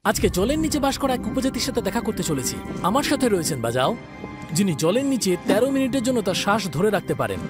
আজকে জলের নিচে বাস করা এক উপজাতির সাথে দেখা করতে চলেছি। আমার সাথে রয়েছেন বাজাও, যিনি জলের নিচে 13 মিনিটের জন্য তার শ্বাস ধরে রাখতে পারেন।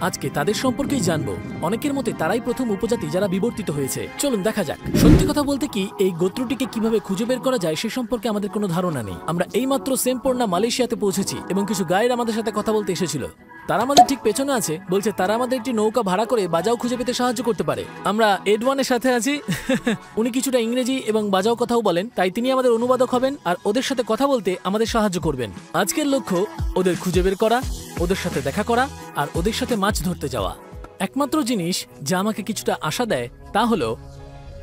আজকে তাদের সম্পর্কেই জানবো। অনেকের মতে তারাই প্রথম উপজাতি যারা বিবর্তিত হয়েছে। চলুন দেখা যাক। সত্যি কথা বলতে কি, এই গোত্রটিকে কিভাবে খুঁজে বের করা যায় সে সম্পর্কে আমাদের কোনো ধারণা নেই। আমরা এইমাত্র সেম্পোর্না মালয়েশিয়াতে পৌঁছেছি এবং কিছু গাইড আমাদের সাথে কথা বলতে এসেছিল। তারা আমাদের ঠিক পেছনে আছে, বলছে তারা আমাদের একটি নৌকা ভাড়া করে বাজাও খুঁজে পেতে সাহায্য করতে পারে। আমরা এডওয়ানের সাথে আছি। উনি কিছুটা ইংরেজি এবং বাজাও কথাও বলেন, তাই তিনি আমাদের অনুবাদক হবেন আর ওদের সাথে কথা বলতে আমাদের সাহায্য করবেন। আজকের লক্ষ্য ওদের খুঁজে বের করা, ওদের সাথে দেখা করা আর ওদের সাথে মাছ ধরতে যাওয়া। একমাত্র জিনিস যা আমাকে কিছুটা আশা দেয় তা হলো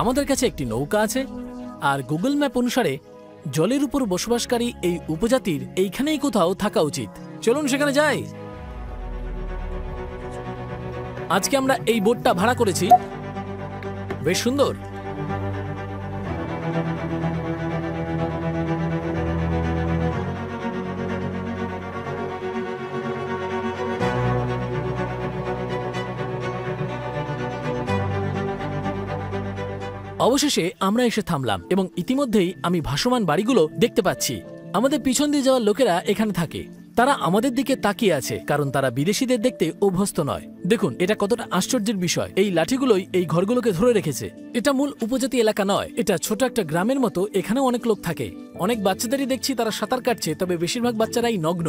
আমাদের কাছে একটি নৌকা আছে আর গুগল ম্যাপ অনুসারে জলের উপর বসবাসকারী এই উপজাতির এইখানেই কোথাও থাকা উচিত। চলুন সেখানে যাই। আজকে আমরা এই বোটটা ভাড়া করেছি, বেশ সুন্দর। অবশেষে আমরা এসে থামলাম এবং ইতিমধ্যেই আমি ভাসমান বাড়িগুলো দেখতে পাচ্ছি। আমাদের পিছন দিয়ে যাওয়ার লোকেরা এখানে থাকে। তারা আমাদের দিকে তাকিয়ে আছে কারণ তারা বিদেশিদের দেখতে অভ্যস্ত নয়। দেখুন এটা কতটা আশ্চর্যের বিষয়। এই লাঠিগুলোই এই ঘরগুলোকে ধরে রেখেছে। এটা মূল উপজাতি এলাকা নয়, এটা ছোট একটা গ্রামের মতো। এখানেও অনেক লোক থাকে। অনেক বাচ্চাদেরই দেখছি তারা সাঁতার কাটছে, তবে বেশিরভাগ বাচ্চারাই নগ্ন।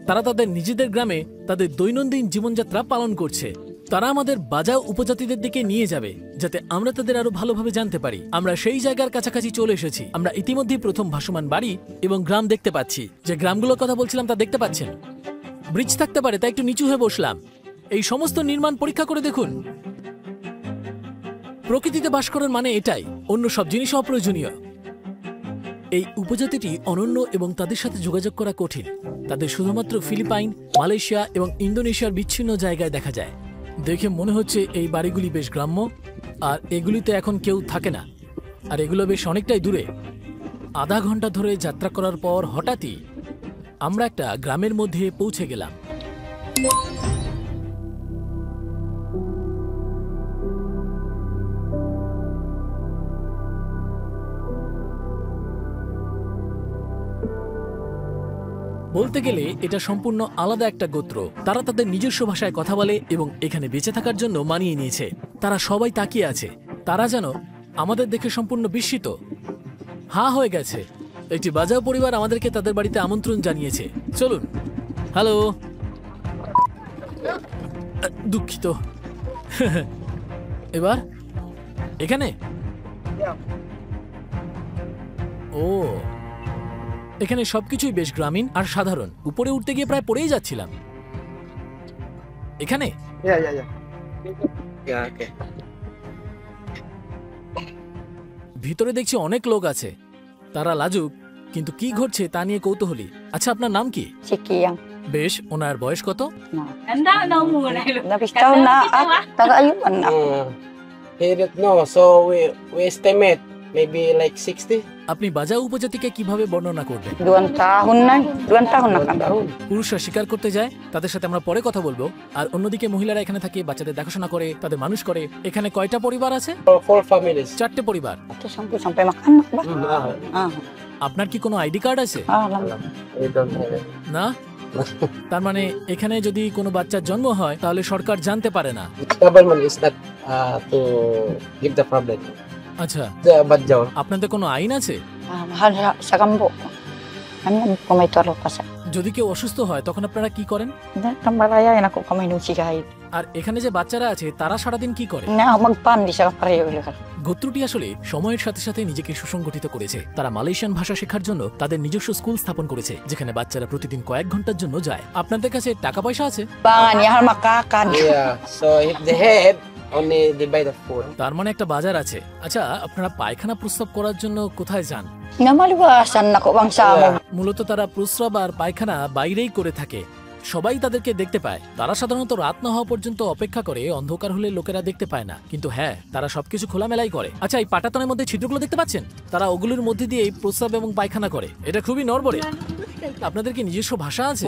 তারা তাদের নিজেদের গ্রামে তাদের দৈনন্দিন জীবনযাত্রা পালন করছে। তারা আমাদের বাজাও উপজাতিদের দিকে নিয়ে যাবে যাতে আমরা তাদের আরো ভালোভাবে জানতে পারি। আমরা সেই জায়গার কাছাকাছি চলে এসেছি। আমরা ইতিমধ্যেই প্রথম ভাসমান বাড়ি এবং গ্রাম দেখতে পাচ্ছি। যে গ্রামগুলোর কথা বলছিলাম তা দেখতে পাচ্ছেন। ব্রিজ থাকতে পারে তাই একটু নিচু হয়ে বসলাম। এই সমস্ত নির্মাণ পরীক্ষা করে দেখুন। প্রকৃতিতে বাস করার মানে এটাই, অন্য সব জিনিস অপ্রয়োজনীয়। এই উপজাতিটি অনন্য এবং তাদের সাথে যোগাযোগ করা কঠিন। তাদের শুধুমাত্র ফিলিপাইন, মালয়েশিয়া এবং ইন্দোনেশিয়ার বিচ্ছিন্ন জায়গায় দেখা যায়। দেখে মনে হচ্ছে এই বাড়িগুলি বেশ গ্রাম্য আর এগুলিতে এখন কেউ থাকে না। আর এগুলো বেশ অনেকটাই দূরে। আধা ঘন্টা ধরে যাত্রা করার পর হঠাৎই আমরা একটা গ্রামের মধ্যে পৌঁছে গেলাম। বলতে গেলে এটা সম্পূর্ণ আলাদা একটা গোত্র। তারা তাদের নিজস্ব ভাষায় কথা বলে এবং এখানে বেঁচে থাকার জন্য মানিয়ে নিয়েছে। তারা সবাই তাকিয়ে আছে। তারা যেন আমাদের দেখে সম্পূর্ণ বিস্মিত, হা হয়ে গেছে। একটি বাজাও পরিবার আমাদেরকে তাদের বাড়িতে আমন্ত্রণ জানিয়েছে। চলুন। হ্যালো, দুঃখিত। এবার এখানে ও এখানে সবকিছুই বেশ গ্রামীণ আর সাধারণ। উপরে উঠতে গিয়ে প্রায় পড়েই যাচ্ছিলাম। এখানে ভিতরে দেখছি অনেক লোক আছে। তারা লাজুক, কিন্তু কি ঘটছে তা নিয়ে কৌতূহলী। আচ্ছা, আপনার নাম কি? বেশ, ওনার বয়স কত? Maybe like 60. আপনি বাজাও উপজাতিকে কিভাবে বর্ণনা করবেন? 2 tahun na kan. পুরুষরা শিকার করতে যায়, তাদের সাথে আমরা পরে কথা বলবো। আর অন্যদিকে মহিলারা এখানে থাকে, বাচ্চাদের দেখাশোনা করে, তাদের মানুষ করে। এখানে কয়টা পরিবার আছে? 4 families. 4টে পরিবার। Sampai makan ba? আপনার কি কোনো আইডি কার্ড আছে? We don't have it. না। তার মানে এখানে যদি কোনো বাচ্চার জন্ম হয় তাহলে সরকার জানতে পারে না। Government is not to give the problem. আচ্ছা, Badjaw. আপনাদের কোনো আইন আছে? Mahal sa kambo. Ano ko may tolo pa sa. যদি কেউ অসুস্থ হয় তখন আপনারা কি karen? Tambalaya na ko kamay nung kahit. আর এখানে যে বাচ্চারা আছে তারা সারাদিন কি করে? Na magpan di sa pareho. গোত্রটি আসলে সময়ের সাথে সাথে নিজেকে সুসংগঠিত করেছে। তারা মালয়েশিয়ান ভাষা শেখার জন্য তাদের নিজস্ব স্কুল স্থাপন করেছে, যেখানে বাচ্চারা প্রতিদিন কয়েক ঘন্টার জন্য যায়। আপনাদের কাছে টাকা পয়সা আছে? Bangan ya makakan. Yeah. So if the head only divide the food. তার মানে একটা বাজার আছে। আচ্ছা, আপনারা পায়খানা প্রস্রাব করার জন্য কোথায় যান? Namaliwasan na ko bang sa mo. মূলত তারা প্রস্রাব আর পায়খানা বাইরেই করে থাকে। সবাই তাদেরকে দেখতে পায়। তারা সাধারণত রাত না হওয়া পর্যন্ত অপেক্ষা করে, অন্ধকার হলে লোকেরা দেখতে পায় না। কিন্তু হ্যাঁ, তারা সবকিছু খোলামেলাই করে। আচ্ছা, এই পাটাতনের মধ্যে ছিদ্রগুলো দেখতে পাচ্ছেন? তারা ওগুলোর মধ্যে দিয়ে প্রস্রাব এবং পায়খানা করে। এটা খুবই নড়বড়ে। আপনাদের কি নিজস্ব ভাষা আছে?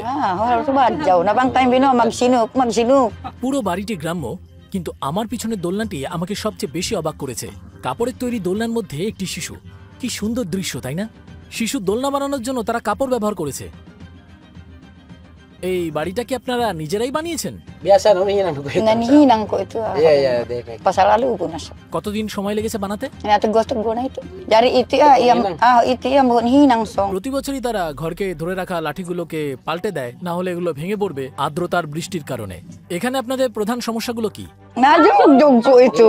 Badjaw na bang time bino magsinuk. পুরো বাড়িটি গ্রাম্য, কিন্তু আমার পিছনের দোলনাটি আমাকে সবচেয়ে বেশি অবাক করেছে। কাপড়ের তৈরি দোলনার মধ্যে একটি শিশু। কি সুন্দর দৃশ্য, তাই না? শিশু দোলনা বানানোর জন্য তারা কাপড় ব্যবহার করেছে। এই baড়িটা কি আপনারা নিজেরাই বানিয়েছেন? Biasa hinihinang ko ito. Nanihinang ko ito. Iya, they make. Pasal lalu ko na siya. কতদিন সময় লেগেছে বানাতে? Natagos-tago na ito. Dari ito ito hihinang song. প্রতি বছরই তারা ঘরকে ধরে রাখা লাঠিগুলোকে পাল্টে দেয়, না হলে এগুলো ভেঙে পড়বে আর্দ্রতার বৃষ্টির কারণে। এখানে আপনাদের প্রধান সমস্যাগুলো কি? Najugjog po ito.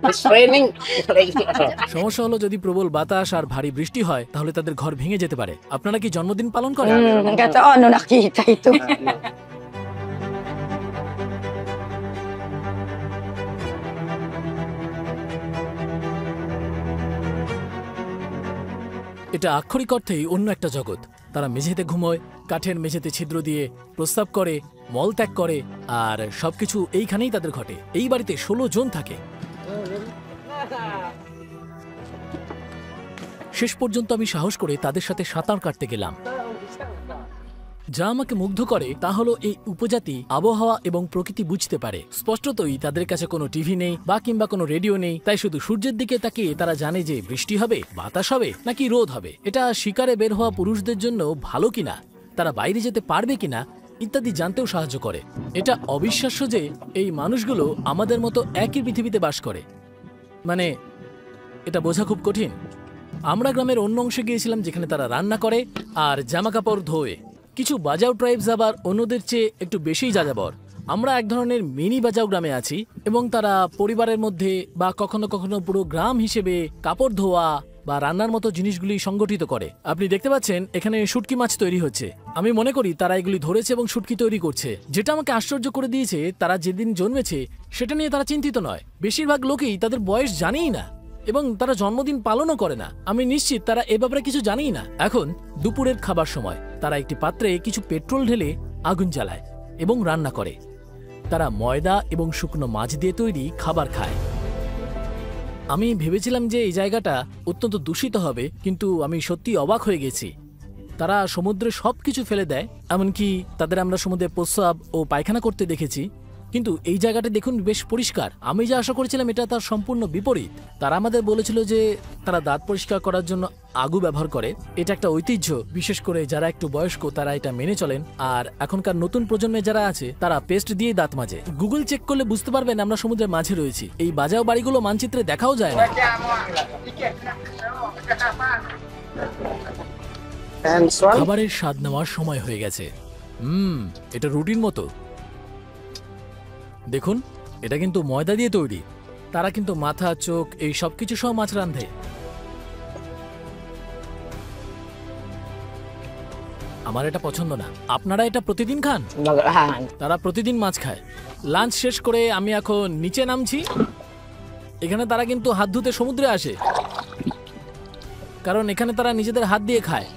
It's raining. সমস্যা হলো যদি প্রবল বাতাস আর ভারী বৃষ্টি হয় তাহলে তাদের ঘর ভেঙে যেতে পারে। আপনারা কি জন্মদিন পালন করেন? Kata ano nakita ito. এটা আক্ষরিক অর্থেই অন্য একটা জগৎ। তারা মেঝেতে ঘুমোয়, কাঠের মেঝেতে ছিদ্র দিয়ে প্রস্রাব করে, মল ত্যাগ করে, আর সবকিছু এইখানেই তাদের ঘটে। এই বাড়িতে 16 জন থাকে। শেষ পর্যন্ত আমি সাহস করে তাদের সাথে সাঁতার কাটতে গেলাম। যা আমাকে মুগ্ধ করে তা হলো এই উপজাতি আবহাওয়া এবং প্রকৃতি বুঝতে পারে। স্পষ্টতই তাদের কাছে কোনো টিভি নেই বা কিংবা কোনো রেডিও নেই, তাই শুধু সূর্যের দিকে তাকিয়ে তারা জানে যে বৃষ্টি হবে, বাতাস হবে নাকি রোদ হবে, এটা শিকারে বের হওয়া পুরুষদের জন্য ভালো কিনা, তারা বাইরে যেতে পারবে কিনা ইত্যাদি জানতেও সাহায্য করে। এটা অবিশ্বাস্য যে এই মানুষগুলো আমাদের মতো একই পৃথিবীতে বাস করে। মানে এটা বোঝা খুব কঠিন। আমরা গ্রামের অন্য অংশে গিয়েছিলাম যেখানে তারা রান্না করে আর জামা কাপড় ধোয়। কিছু বাজাও ট্রাইবস আবার অন্যদের চেয়ে একটু বেশিই যাযাবর। আমরা এক ধরনের মিনি বাজাও গ্রামে আছি এবং তারা পরিবারের মধ্যে বা কখনো কখনো পুরো গ্রাম হিসেবে কাপড় ধোয়া বা রান্নার মতো জিনিসগুলি সংগঠিত করে। আপনি দেখতে পাচ্ছেন এখানে শুটকি মাছ তৈরি হচ্ছে। আমি মনে করি তারা এগুলি ধরেছে এবং শুটকি তৈরি করছে। যেটা আমাকে আশ্চর্য করে দিয়েছে, তারা যেদিন জন্মেছে সেটা নিয়ে তারা চিন্তিত নয়। বেশিরভাগ লোকেই তাদের বয়স জানেই না এবং তারা জন্মদিন পালনও করে না। আমি নিশ্চিত তারা এ ব্যাপারে কিছু জানেই না। এখন দুপুরের খাবার সময় তারা একটি পাত্রে কিছু পেট্রোল ঢেলে আগুন জ্বালায় এবং রান্না করে। তারা ময়দা এবং শুকনো মাছ দিয়ে তৈরি খাবার খায়। আমি ভেবেছিলাম যে এই জায়গাটা অত্যন্ত দূষিত হবে, কিন্তু আমি সত্যি অবাক হয়ে গেছি। তারা সমুদ্রে সবকিছু ফেলে দেয়, এমনকি তাদের আমরা সমুদ্রে প্রস্রাব ও পায়খানা করতে দেখেছি। কিন্তু এই জায়গাটা দেখুন বেশ পরিষ্কার। আমি যা আশা করেছিলাম এটা তার সম্পূর্ণ বিপরীত। তারা আমাদের বলেছিল যে তারা দাঁত পরিষ্কার করার জন্য আগু ব্যবহার করে। এটা একটা ঐতিহ্য, বিশেষ করে যারা একটু বয়স্ক তারা এটা মেনে চলেন। আর এখনকার নতুন প্রজন্মে যারা আছে তারা পেস্ট দিয়ে দাঁত মাজে। গুগল চেক করলে বুঝতে পারবেন আমরা সমুদ্রের মাঝে রয়েছি। এই বাজাও বাড়িগুলো মানচিত্রে দেখাও যায় না। খাবারের স্বাদ নেওয়ার সময় হয়ে গেছে। এটা রুটির মতো। দেখুন, এটা কিন্তু ময়দা দিয়ে তৈরি। তারা কিন্তু মাথা, চোখ এই সবকিছু সহ মাছ রাঁধে। আমার এটা পছন্দ না। আপনারা এটা প্রতিদিন খান? তারা প্রতিদিন মাছ খায়। লাঞ্চ শেষ করে আমি এখন নিচে নামছি। এখানে তারা কিন্তু হাত ধুতে সমুদ্রে আসে, কারণ এখানে তারা নিজেদের হাত দিয়ে খায়।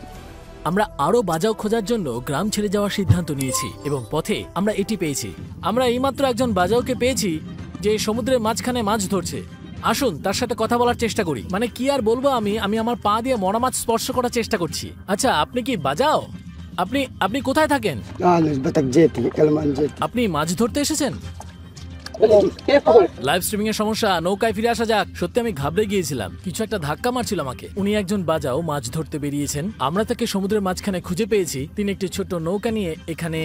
আমরা আরো বাজাও খোঁজার জন্য গ্রাম ছেড়ে যাওয়ার সিদ্ধান্ত নিয়েছি এবং পথে আমরা এটি পেয়েছি। আমরা এইমাত্র একজন বাজাওকে পেয়েছি যে সমুদ্রের মাঝখানে মাছ ধরছে। আসুন তার সাথে কথা বলার চেষ্টা করি। মানে কি আর বলবো, আমি আমার পা দিয়ে মরা মাছ স্পর্শ করার চেষ্টা করছি। আচ্ছা, আপনি কি বাজাও? আপনি কোথায় থাকেন? আপনি মাছ ধরতে এসেছেন? লাইভ স্ট্রিমিং এর সমস্যা। নৌকায় ফিরে আসা যাক। সত্যি আমি ঘাবড়ে গিয়েছিলাম, কিছু একটা ধাক্কা মারছিল আমাকে। উনি একজন বাজাও মাছ ধরতে বেরিয়েছেন। আমরা তাকে সমুদ্রের মাঝখানে খুঁজে পেয়েছি। তিনি একটি ছোট্ট নৌকা নিয়ে এখানে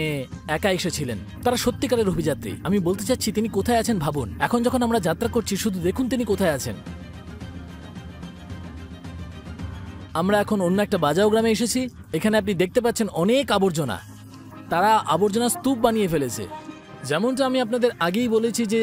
একা এসেছিলেন। তারা সত্যিকারের অভিযাত্রী। আমি বলতে চাচ্ছি তিনি কোথায় আছেন ভাবুন। এখন যখন আমরা যাত্রা করছি শুধু দেখুন তিনি কোথায় আছেন। আমরা এখন অন্য একটা বাজাও গ্রামে এসেছি। এখানে আপনি দেখতে পাচ্ছেন অনেক আবর্জনা। তারা আবর্জনা স্তূপ বানিয়ে ফেলেছে। যেমনটা আমি আপনাদের আগেই বলেছি যে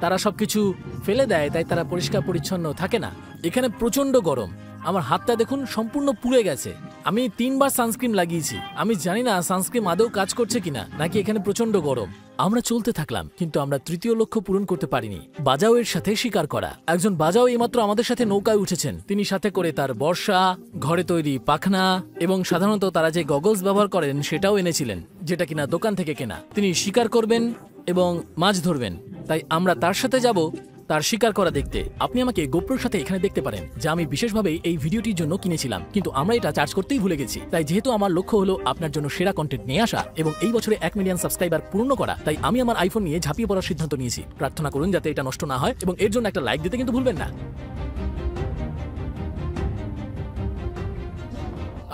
তারা সবকিছু ফেলে দেয়, তাই তারা পরিষ্কার পরিচ্ছন্ন থাকে না। এখানে প্রচন্ড গরম। আমার হাতটা দেখুন সম্পূর্ণ পুড়ে গেছে। আমি 3 বার সানস্ক্রিন লাগিয়েছি। আমি জানি না সানস্ক্রিন আদৌ কাজ করছে কিনা, নাকি এখানে প্রচন্ড গরম। আমরা চলতে থাকলাম, কিন্তু আমরা তৃতীয় লক্ষ্য পূরণ করতে পারিনি, বাজাও এর সাথে শিকার করা। একজন বাজাও এইমাত্র আমাদের সাথে নৌকায় উঠেছেন। তিনি সাথে করে তার বর্ষা, ঘরে তৈরি পাখনা এবং সাধারণত তারা যে গগলস ব্যবহার করেন সেটাও এনেছিলেন, যেটা কিনা দোকান থেকে কেনা। তিনি শিকার করবেন এবং মাছ ধরবেন, তাই আমরা তার সাথে যাব তার শিকার করা দেখতে। আপনি আমাকে গোপ্রোর সাথে এখানে দেখতে পারেন, যা আমি বিশেষভাবে এই ভিডিওটির জন্য কিনেছিলাম, কিন্তু আমরা এটা চার্জ করতেই ভুলে গেছি। তাই যেহেতু আমার লক্ষ্য হলো আপনার জন্য সেরা কন্টেন্ট নিয়ে আসা এবং এই বছরে 1 মিলিয়ন সাবস্ক্রাইবার পূর্ণ করা, তাই আমি আমার আইফোন নিয়ে ঝাঁপিয়ে পড়ার সিদ্ধান্ত নিয়েছি। প্রার্থনা করুন যাতে এটা নষ্ট না হয় এবং এর জন্য একটা লাইক দিতে কিন্তু ভুলবেন না।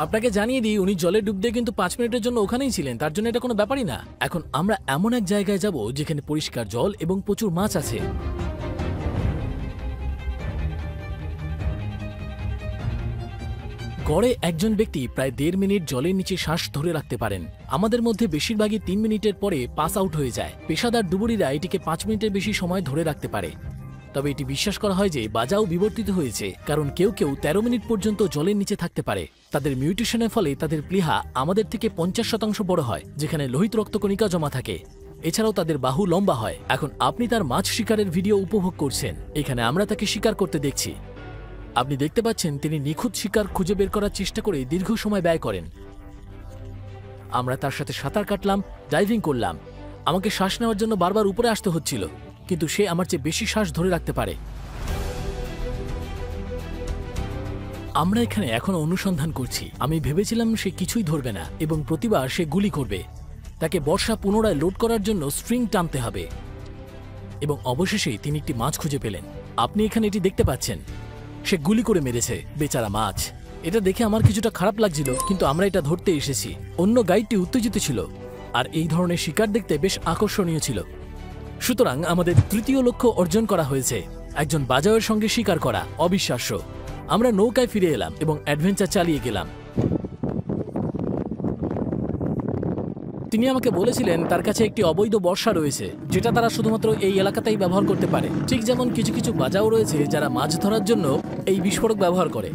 আপনাকে জানিয়ে দিই উনি জলে ডুব দিয়ে কিন্তু 5 মিনিটের জন্য ওখানেই ছিলেন, তার জন্য এটা কোনো ব্যাপারই না। এখন আমরা এমন এক জায়গায় যাব যেখানে পরিষ্কার জল এবং প্রচুর মাছ আছে। গড়ে একজন ব্যক্তি প্রায় 1.5 মিনিট জলের নিচে শ্বাস ধরে রাখতে পারেন। আমাদের মধ্যে বেশিরভাগই 3 মিনিটের পরে পাস আউট হয়ে যায়। পেশাদার ডুবুরিরা এটিকে 5 মিনিটের বেশি সময় ধরে রাখতে পারে। তবে এটি বিশ্বাস করা হয় যে বাজাও বিবর্তিত হয়েছে, কারণ কেউ কেউ 13 মিনিট পর্যন্ত জলের নিচে থাকতে পারে। তাদের মিউটেশনের ফলে তাদের প্লীহা আমাদের থেকে 50% বড় হয়, যেখানে লোহিত রক্তকণিকা জমা থাকে। এছাড়াও তাদের বাহু লম্বা হয়। এখন আপনি তার মাছ শিকারের ভিডিও উপভোগ করছেন। এখানে আমরা তাকে শিকার করতে দেখছি। আপনি দেখতে পাচ্ছেন তিনি নিখুঁত শিকার খুঁজে বের করার চেষ্টা করে দীর্ঘ সময় ব্যয় করেন। আমরা তার সাথে সাঁতার কাটলাম, ডাইভিং করলাম। আমাকে শ্বাস নেওয়ার জন্য বারবার উপরে আসতে হচ্ছিল, কিন্তু সে আমার চেয়ে বেশি শ্বাস ধরে রাখতে পারে। আমরা এখানে এখনো অনুসন্ধান করছি। আমি ভেবেছিলাম সে কিছুই ধরবে না এবং প্রতিবার সে গুলি করবে। তাকে বর্ষা পুনরায় লোড করার জন্য স্ট্রিং টানতে হবে এবং অবশেষেই তিনি একটি মাছ খুঁজে পেলেন। আপনি এখানে এটি দেখতে পাচ্ছেন। সে গুলি করে মেরেছে, বেচারা মাছ। এটা দেখে আমার কিছুটা খারাপ লাগছিল, কিন্তু আমরা এটা ধরতে এসেছি। অন্য গাইডটি উত্তেজিত ছিল, আর এই ধরনের শিকার দেখতে বেশ আকর্ষণীয় ছিল। সুতরাং আমাদের তৃতীয় লক্ষ্য অর্জন করা হয়েছে, একজন বাজাওয়ের সঙ্গে শিকার করা। অবিশ্বাস্য। আমরা নৌকায় ফিরে এলাম এবং অ্যাডভেঞ্চার চালিয়ে গেলাম। তিনি আমাকে বলেছিলেন তার কাছে একটি অবৈধ বর্ষা রয়েছে, যেটা তারা শুধুমাত্র এই এলাকাতেই ব্যবহার করতে পারে। ঠিক যেমন কিছু কিছু বাজাও রয়েছে যারা মাছ ধরার জন্য এই বিস্ফোরক ব্যবহার করে।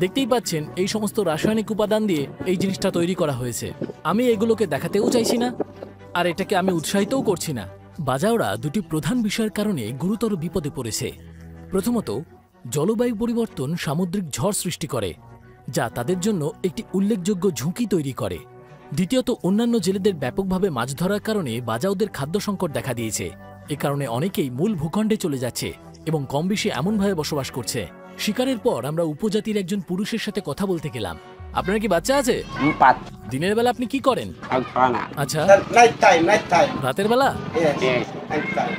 দেখতেই পাচ্ছেন এই সমস্ত রাসায়নিক উপাদান দিয়ে এই জিনিসটা তৈরি করা হয়েছে। আমি এগুলোকে দেখাতেও চাইছি না, আর এটাকে আমি উৎসাহিতও করছি না। বাজাওরা দুটি প্রধান বিষয়ের কারণে গুরুতর বিপদে পড়েছে। প্রথমত, জলবায়ু পরিবর্তন সামুদ্রিক ঝড় সৃষ্টি করে, যা তাদের জন্য একটি উল্লেখযোগ্য ঝুঁকি তৈরি করে। দ্বিতীয়ত, অন্যান্য জেলেদের ব্যাপকভাবে মাছ ধরার কারণে বাজাওদের খাদ্য সংকট দেখা দিয়েছে। এ কারণে অনেকেই মূল ভূখণ্ডে চলে যাচ্ছে এবং কম বেশি এমনভাবে বসবাস করছে। শিকারের পর আমরা উপজাতির একজন পুরুষের সাথে কথা বলতে গেলাম। আপনার কি বাচ্চা আছে? 4. দিনের বেলা আপনি কি করেন? Anak. আচ্ছা, Night time. রাতের বেলা? Yes. Yes. Night time.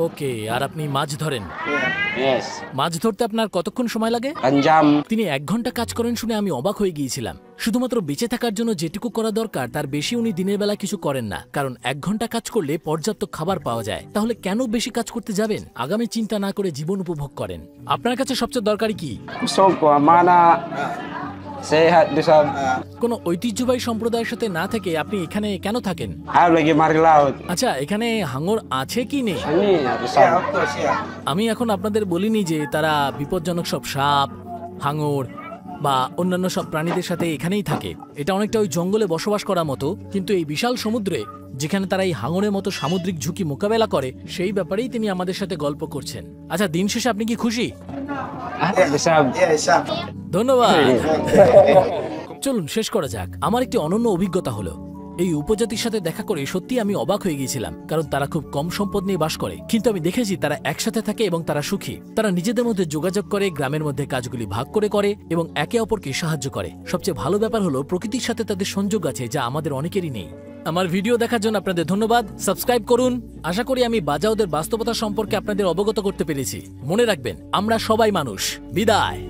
ওকে। আর আপনি মাছ ধরেন? Yeah. Yes. মাছ ধরতে আপনার কতক্ষণ সময় লাগে? 8 jam. তিনি 1 ঘন্টা কাজ করেন শুনে আমি অবাক হয়ে গিয়েছিলাম। শুধুমাত্র বেঁচে থাকার জন্য যেটুকু করা দরকার তার বেশি উনি দিনের বেলা কিছু karen না, কারণ 1 ঘন্টা কাজ করলে পর্যাপ্ত খাবার পাওয়া যায়। তাহলে কেন বেশি কাজ করতে যাবেন? আগামী চিন্তা না করে জীবন উপভোগ করেন। আপনার কাছে সবচেয়ে দরকারি কি? Gusto ko mana sehat bisa. কোনো ঐতিহ্যবাহী সম্প্রদায়ের সাথে না থেকে আপনি এখানে কেন থাকেন? Ayaw lagi mari laut. আচ্ছা, এখানে হাঙর আছে কি নেই? Ani bisa. Yeah, of course, yeah. আমি এখন আপনাদের বলিনি যে তারা বিপজ্জনক সব সাপ, হাঙর বা অন্যান্য সব প্রাণীদের সাথে এখানেই থাকে। এটা অনেকটা ওই জঙ্গলে বসবাস করার মতো, কিন্তু এই বিশাল সমুদ্রে যেখানে তারা এই হাঙরের মতো সামুদ্রিক ঝুঁকি মোকাবেলা করে, সেই ব্যাপারেই তিনি আমাদের সাথে গল্প করছেন। আচ্ছা, দিন শেষে আপনি কি খুশি? Bisa. Yeah, it's up. ধন্যবাদ। চলুন শেষ করা যাক। আমার একটি অনন্য অভিজ্ঞতা হলো এই উপজাতির সাথে দেখা করে সত্যি আমি অবাক হয়ে গিয়েছিলাম, কারণ তারা খুব কম সম্পদ নিয়ে বাস করে, কিন্তু আমি দেখেছি তারা একসাথে থাকে এবং তারা সুখী। তারা নিজেদের মধ্যে যোগাযোগ করে, গ্রামের মধ্যে কাজগুলি ভাগ করে এবং একে অপরকে সাহায্য করে। সবচেয়ে ভালো ব্যাপার হলো প্রকৃতির সাথে তাদের সংযোগ আছে, যা আমাদের অনেকেরই নেই। আমার ভিডিও দেখার জন্য আপনাদের ধন্যবাদ। সাবস্ক্রাইব করুন। আশা করি আমি বাজাওদের বাস্তবতা সম্পর্কে আপনাদের অবগত করতে পেরেছি। মনে রাখবেন, আমরা সবাই মানুষ। বিদায়।